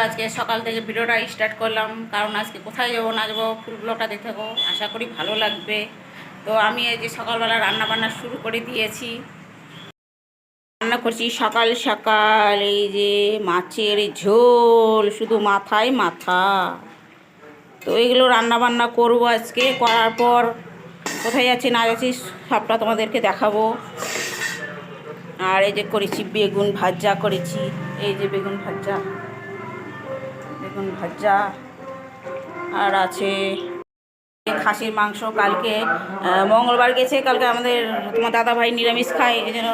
আজকে সকাল থেকে ভিডিওটা স্টার্ট করলাম, কারণ আজকে কোথায় যাবো না যাবো ফুল ব্লগটা দেখতে থাকো, আশা করি ভালো লাগবে। তো আমি এই যে সকালবেলা রান্না বান্না শুরু করে দিয়েছি। রান্না করছি সকাল সকাল এই যে মাছের ঝোল, শুধু মাথায় মাথা। তো এইগুলো রান্না বান্না করবো আজকে, করার পর কোথায় যাচ্ছি না যাচ্ছি সবটা তোমাদেরকে দেখাবো। আর এই যে করেছি বেগুন ভাজা করেছি, এই যে বেগুন ভাজা আর আছে খাসির মাংস। কালকে মঙ্গলবার গেছে, কালকে আমাদের তোমার দাদা ভাই নিরামিষ খায়, এই জন্য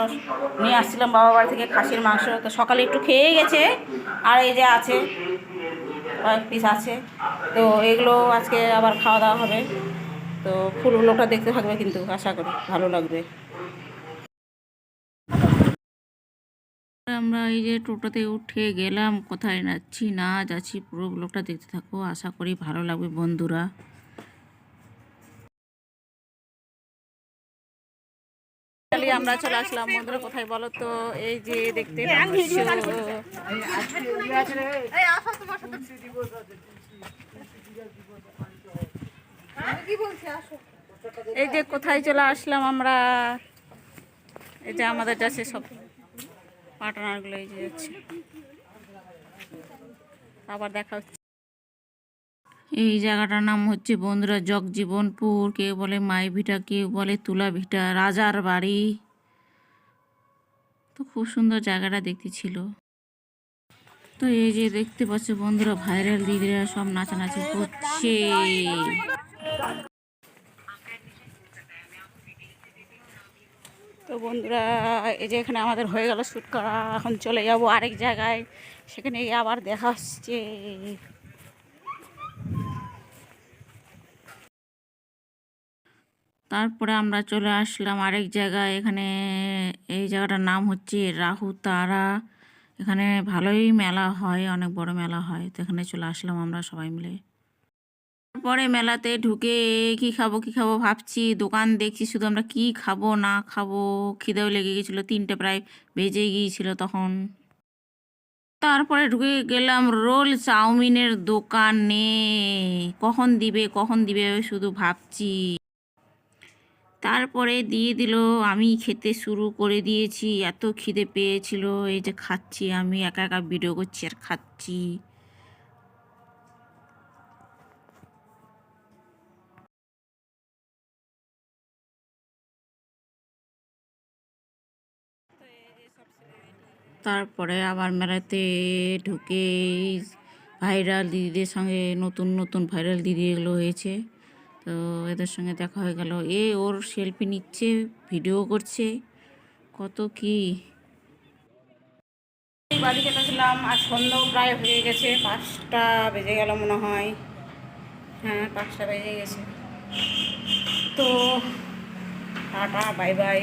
নিয়ে আসছিলাম বাবা বাড়ি থেকে খাসির মাংস। তো সকালে একটু খেয়ে গেছে, আর এই যে আছে কয়েক পিস আছে। তো এগুলো আজকে আবার খাওয়া দাওয়া হবে। তো ফুল ব্লগটা দেখতে থাকবে কিন্তু, আশা করি ভালো লাগবে। আমরা এই যে টোটোতে উঠে গেলাম, কোথায় যাচ্ছি পুরো ব্লগটা দেখতে থাকো, আশা করি ভালো লাগবে বন্ধুরা। আমরা চলে আসলাম বন্ধুরা, কোথায় বলো তো? এই যে দেখতে এই যে কোথায় চলে আসলাম আমরা, এই যে আমাদের কাছে সব পার্টনারগুলো এই যে যাচ্ছে, আবার দেখা হচ্ছে। এই জায়গাটার নাম হচ্ছে বন্ধুরা জগজীবনপুর, কেউ বলে মাই ভিটা, কেউ বলে তুলা ভিটা, রাজার বাড়ি। তো খুব সুন্দর জায়গাটা দেখতে ছিল। তো এই যে দেখতে পাচ্ছ বন্ধুরা, ভাইরাল দিদিরা সব নাচানাচি করছে। তো বন্ধুরা এই যে এখানে আমাদের হয়ে গেল শ্যুট করা, এখন চলে যাব আরেক জায়গায়, সেখানে গিয়ে আবার দেখা হচ্ছে। তারপরে আমরা চলে আসলাম আরেক জায়গায়, এখানে এই জায়গাটার নাম হচ্ছে রাহু তারা। এখানে ভালোই মেলা হয়, অনেক বড় মেলা হয়। তো এখানে চলে আসলাম আমরা সবাই মিলে। তারপরে মেলাতে ঢুকে কি খাবো ভাবছি, দোকান দেখছি শুধু, আমরা কি খাবো না খাবো, খিদেও লেগে গেছিলো, 3টে প্রায় বেজে গিয়েছিল তখন। তারপরে ঢুকে গেলাম রোল চাউমিনের দোকানে, কখন দিবে শুধু ভাবছি। তারপরে দিয়ে দিল, আমি খেতে শুরু করে দিয়েছি, এত খিদে পেয়েছিল। এই যে খাচ্ছি, আমি একা একা ভিডিও করছি আর খাচ্ছি। তারপরে আবার মেলাতে ঢুকে ভাইরাল দিদিদের সঙ্গে, নতুন ভাইরাল দিদি এগুলো হয়েছে, তো এদের সঙ্গে দেখা হয়ে গেল। ওর সেলফি নিচ্ছে, ভিডিও করছে, কত কি। বাড়ি চলেছিলাম, আর সন্ধ্যাও প্রায় হয়ে গেছে, 5টা বেজে গেল মনে হয়। হ্যাঁ 5টা বেজে গেছে। তো টাটা বাই বাই।